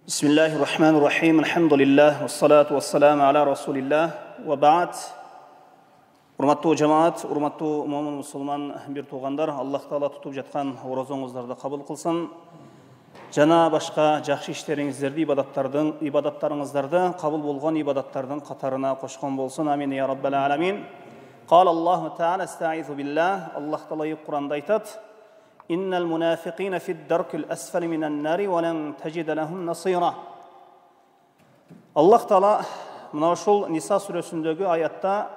Bismillahirrahmanirrahim. Alhamdulillah. Wassalatu wassalamu ala rasulillah. Wa ba'd. Урматтуу жамаат, урматтуу момун мусулман бир туугандар, Аллах Таала тутуп жаткан оразоңуздарды кабыл кылсын. Жана башка жакшы иштериңиздерди, ибадаттарыңыздарды кабыл болгон ибадаттардын катарына кошкон болсун. Амин я раббал аламин. Кала Аллаху Таала астаизу биллах. Аллах Таала Кур'анда айтат: Innal munafiqina fid darkil asfali minan nari wa lan tajida lahum nasira. Аллах Таала мына ушул Ниса сүрөсүндөгү аятта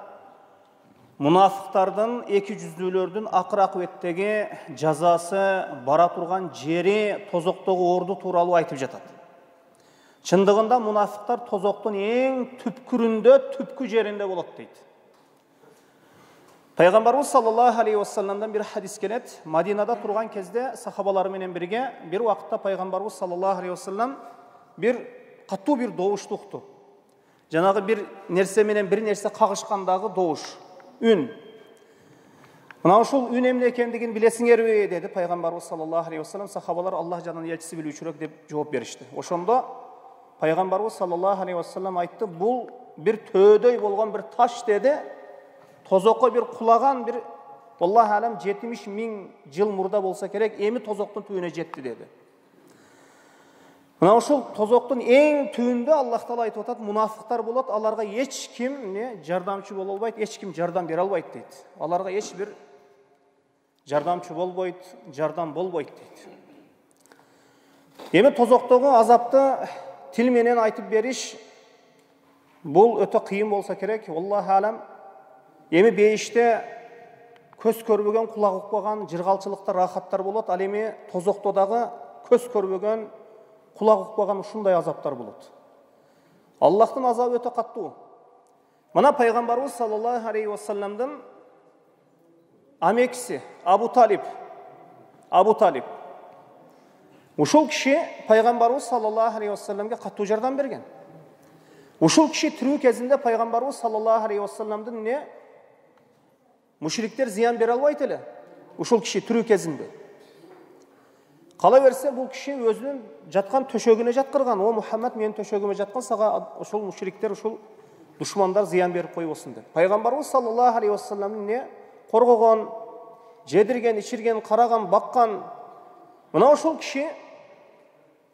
мунафиктардын, эки жүздүүлөрдүн акыр акыбеттеги жазасы, бара турган жери, тозоктогу орду тууралуу айтып жатат. Чындыгында мунафиктар тозоктун эң түпкүрүндө, түпкү жеринде болот дейт. Пайгамбарыбыз саллаллаху алейхи вассаламдан бир хадис келет. Мадинада турган кезде сахабалары менен бирге бир убакытта пайгамбарыбыз саллаллаху алейхи вассалам бир катуу бир добушту укту. Жанагы бир нерсе менен бир нерсе кагышкандагы добуш, үн. Мына ушул үн эмне экендигин билесиңерби деди пайгамбарыбыз саллаллаху алейхи вассалам. Сахабалар Аллах жанын элчиси билүүчүрөөк деп жооп беришти. Ошондо пайгамбарыбыз саллаллаху алейхи вассалам айтты: бул бир төөдөй болгон бир таш деди. Тозокко бир кулаган бир, Аллах алам 70 000 жыл мурда болса керек, эми тозоктун түбүнө жетти деди. Мына ушул тозоктун эң түбүндө Аллах Таала айтып атат: мунафиктар болот, аларга эч ким жардамчы боло албайт, эч ким жардам бере албайт дейт. Аларга эч бир жардамчы болбойт, жардам болбойт дейт. Эми тозоктогу азапты тил менен айтып бериш бул өтө кыйын болса керек. Аллах алам. Эми бейиште көз көрбөгөн, кулак укпаган жыргалчылыкта рахаттар болот. Ал эми тозокто дагы көз көрбөгөн, кулак укпаган ушундай азаптар болот. Аллахтын азабы өтө каттуу. Мына пайгамбарыбыз саллаллаху алейхи вассаламдын амекиси Абу Талиб. Ушул киши пайгамбарыбыз саллаллаху алейхи вассаламга каттуу жардам берген. Ушул киши тирүү кезинде пайгамбарыбыз саллаллаху алейхи вассаламдын мушриктер зыян бере албайт эле. Ушул киши тирүү кезинде. Кала берсе бул киши өзүнүн жаткан төшөгүнө жаткырган. О Мухаммад, менин төшөгүмө жаткан, сага ушул мушриктер, ушул душмандар зыян берип койбосун деп. Пайгамбарыбыз саллаллаху алейхи вассаламдын коргогон, жедирген, ичирген, караган, баккан. Мына ушул киши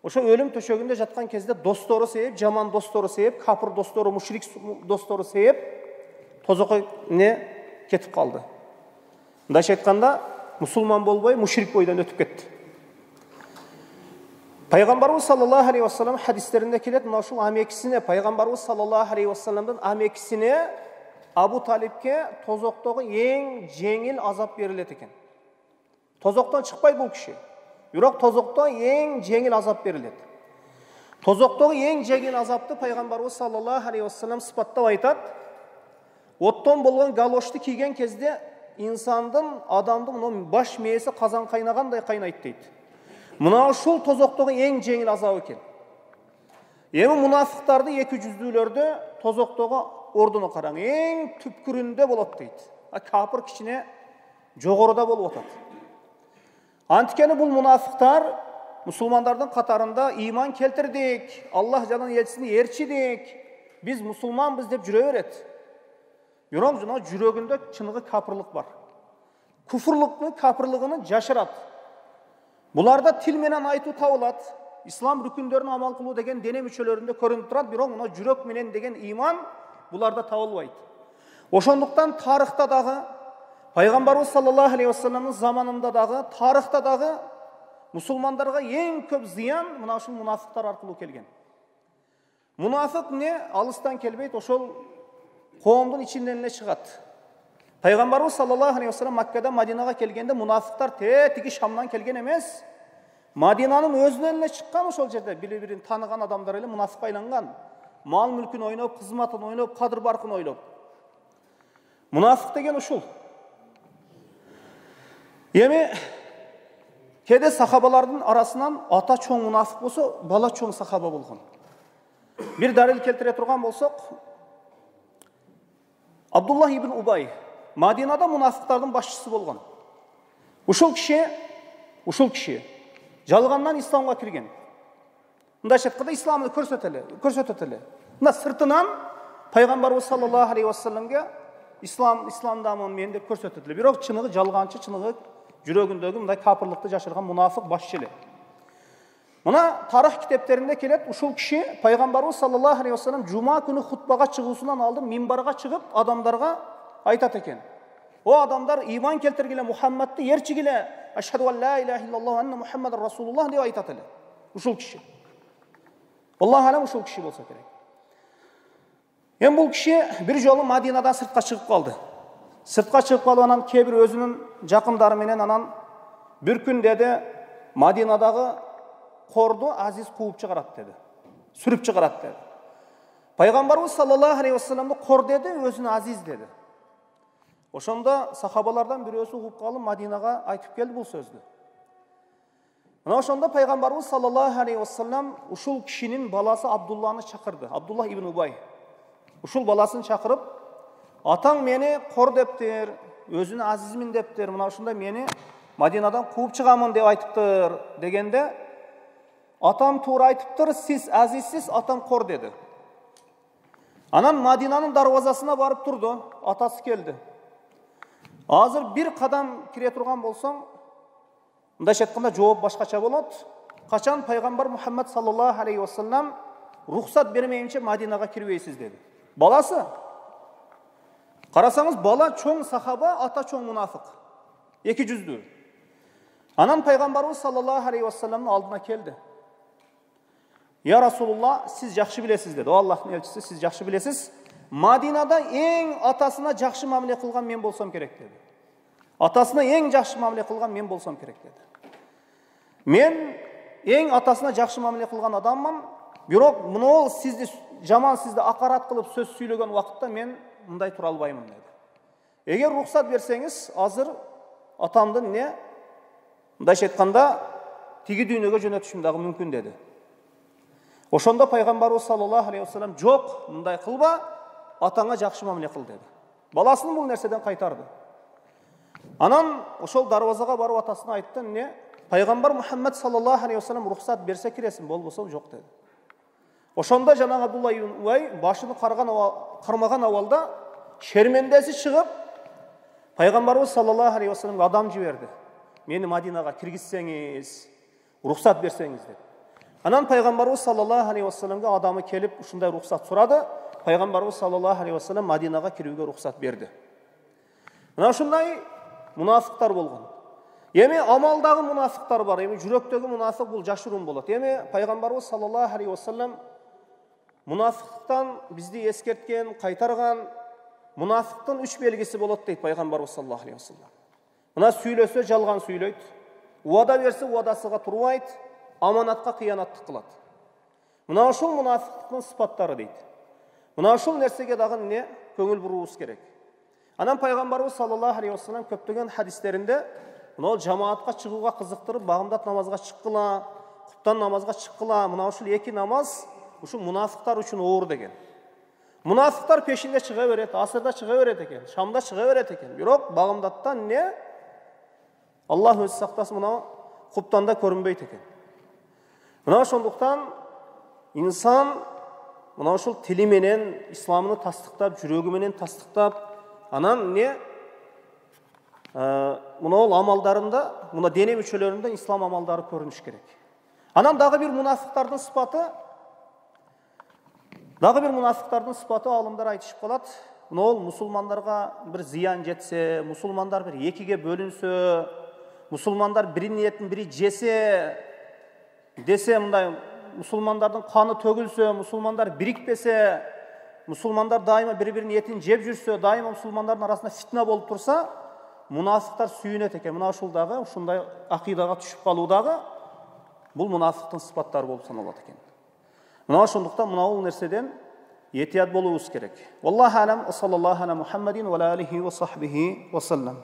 ошо өлүм төшөгүндө жаткан кезде достору себеп, жаман достору себеп, капыр достору, мушрик достору себеп тозокко кетип калды. Мындайча айтканда, мусулман болбой, мушрик бойдон өтүп кетти. Пайгамбарыбыз саллаллаху алейхи вассалам хадистеринде келет, мына ушул амекисине, пайгамбарыбыз саллаллаху алейхи вассаламдын амекисине Абу Талибке тозоктогу эң жеңил азап берилет экен. Тозоктон чыкпайт бул киши. Бирок тозокто эң жеңил азап берилет. Тозоктогу эң жеңил азапты пайгамбарыбыз саллаллаху алейхи вассалам сыпаттап айтат: оттон болгон галошты кийген кезде инсандын, адамдын баш мээси казан кайнагандай кайнайт дейт. Мына ушул тозоктогу эң жеңил азабы экен. Эми мунафиктарды, эки жүздүүлөрдө тозоктогу ордуну караң, эң түпкүрүндө болот дейт. Капыр кичине жогоруда болуп атат. Анткени бул мунафиктар мусулмандардын катарында иман келтирдик, Аллах жанын элчисин ээрчидик, биз мусулманбыз деп жүрө берет. Бирок жана жүрөгүндө чыныгы капырлык бар. Куфурлуктун капырлыгын жашырат. Буларда тил менен айтуу табылат. Ислам рүкүндөрүн амал кылуу деген дене мүчөлөрүндө көрүнүп турат, бирок мына жүрөк менен деген иман буларда табылбайт. Ошондуктан тарыхта дагы, пайгамбарыбыз саллаллаху алейхи вассаламдын заманында дагы, тарыхта дагы мусулмандарга эң көп зыян мына ушул мунафиктар аркылуу келген. Мунафик алыстан келбейт, ошол коомдун ичинен эле чыгат. Пайгамбарыбыз саллаллаху алейхи вассалам Маккадан Мадинага келгенде мунафиктар тиги Шамдан келген эмес. Мадинанын өзүнөн эле чыккан, ошол жерде бири-бирин тааныган адамдар эле мунафикка айланган. Мал мүлкүн ойноп, кызматын ойноп, кадыр баркын ойлоп. Мунафик деген ушул. Эми кээде сахабалардын арасынан ата чоң мунафик болсо, бала чоң сахаба болгон. Бир далил келтире турган болсок, Абдуллах ибн Убай Мадинада мунафиктардын башчысы болгон. Ушул киши жалгандан исламга кирген. мындайча айтканда исламды көрсөтөтеле. Мына сыртынан пайгамбарыбыз саллаллаху алейхи вассаламга исламдамын мен деп көрсөтөтеле. Бирок чыныгы жалганчы, чыныгы жүрөгүндөгү мындай капырлыкты жашырган мунафык башчы эле. Мына тарих китептеринде келет, ушул киши пайгамбарыбыз саллаллаху алейхи вассалам жума күнү хутбага чыгуусунан алдын минбарга чыгып адамдарга айтат экен. О адамдар, иман келтиргиле, Мухаммадты ээрчигиле, ашхаду ан ла илаха иллаллаху ва анна Мухаммадар расулуллах деп айтат эле. Ушул киши. Аллаху алам ушул киши болсо керек. Эми бул киши бир жолу Мадинадан сыртка чыгып калды. Сыртка чыгып калып анан кээ бир өзүнүн жакындары менен анан бир күн деди, Мадинадагы корду Азиз кууп чыгарат деди. Сүрүп чыгарат деди. Пайгамбарыбыз саллаллаху алейхи вассаламды кор деди, өзүнө Азиз деди. Ошондо сахабалардан бирөөсү угуп калып Мадинага айтып келди бул сөздү. Мына ошондо пайгамбарыбыз саллаллаху алейхи вассалам ушул кишинин баласы Абдулланы чакырды. Абдулла ибн Убай. Ушул баласын чакырып, атаң мени кор дептир, өзүнө Азизмин дептир. Мына ошондо мени Мадинадан кууп чыгамын деп айтыптыр дегенде, атам туура айтыптыр, сиз Азизсиз, атам кор деди. Анан Мадинанын дарвазасына барып турду, атасы келди. Азыр бир кадам кире турган болсоң, мындайча айтканда жооп башкача болот. Качан пайгамбар Мухаммад саллаллаху алейхи вассалам рухсат бермейинче Мадинага кирбейсиз деди. Баласы. Карасаңыз, бала чоң сахаба, ата чоң мунафык. Эки жүздүү. Анан пайгамбарыбыз саллаллаху алейхи вассаламдын алдына келди. Я Расулулла, сиз жакшы билесиз деди. О Аллахтын элчиси, сиз жакшы билесиз. Мадинада эң атасына жакшы мамиле кылган мен болсом керек деди. Атасына эң жакшы мамиле кылган мен болсом керек деди. Мен эң атасына жакшы мамиле кылган адаммын, бирок муну сизди жаман, сизди акарат кылып сөз сүйлөгөн убакытта мен мындай тура албаймын деди. Эгер рухсат берсеңиз, азыр атамдын мындайча айтканда тиги дүйнөгө жөнөтүшүм дагы мүмкүн деди. Ошондо пайгамбарыбыз саллаллаху алейхи вассалам жок, мындай кылба, атаңа жакшы мамиле кыл деди. Баласын бул нерседен кайтарды. Анан ошол дарвазага барып атасына айтты, пайгамбар Мухаммад саллаллаху алейхи вассалам рухсат берсе киресиң, болбосо жок деди. Ошондо жанагы Абдулла ибн Убай башын кармаган абалда шермендеси чыгып, пайгамбарыбыз саллаллаху алейхи вассаламга адам жиберди. Мени Мадинага киргизсеңиз, рухсат берсеңиз деп. Анан пайгамбарыбыз саллаллаху алейхи вассаламга адамы келип ушундай рухсат сурады. Пайгамбарыбыз саллаллаху алейхи вассалам Мадинага кирүүгө рухсат берди. Мына ушундай мунафыктар болгон. Эми амалдагы мунафыктар бар, эми жүрөктөгү мунафык бул жашыруун болот. Эми пайгамбарыбыз саллаллаху алейхи вассалам мунафыктан бизди эскерткен, кайтарган, мунафыктын 3 белгиси болот дейт пайгамбарыбыз саллаллаху алейхи вассалам. Мына сүйлөсө жалган сүйлөйт, уада берсе уадасыга турбайт, аманатка кыянаттык кылат. Мына ушул мунафыктын сыпаттары дейт. Мына ушул нерсеге дагы көңүл буруубуз керек. Анан пайгамбарыбыз саллаллаху алейхи вассалам көптөгөн хадистеринде мына жамаатка чыгууга кызыктырып, багымдат намазга чыккыла, куптан намазга чыккыла, мына ушул 2 намаз ушул мунафыктар үчүн оор деген. Мунафыктар пешинде чыга берет, асырда чыга берет экен, шамда чыга берет экен. Бирок багымдаттан Аллах өзү сактасын, мына куптанда көрүнбөйт экен. Мына ошондуктан инсан мына ушул тили менен исламны тастыктап, жүрөгү менен тастыктап, анан мына ол амалдарында, мына дене мүчөлөрүндө ислам амалдары көрүнүш керек. Анан дагы бир мунафыктардын сыпаты алымдар айтышып калат. Мына ол мусулмандарга бир зыян жетсе, мусулмандар бир экиге бөлүнсө, мусулмандар бири ниетин бири жесе, десе мындай мусулмандардын каны төгүлсө, мусулмандар бирикпесе, мусулмандар дайыма бири-биринин этин жеп жүрсө, дайыма мусулмандардын арасында фитна болуп турса, мунафыктар сүйүнөт экен. Мына ушул дагы ушундай акыйдага түшүп калуу дагы бул мунафыктын сыпаттары болуп саналат экен. Мына ошондуктан мына бул нерседен этият болуубуз керек. Валлаху алам, саллаллаху ала Мухаммадин ва алихи ва сахбихи ва саллам.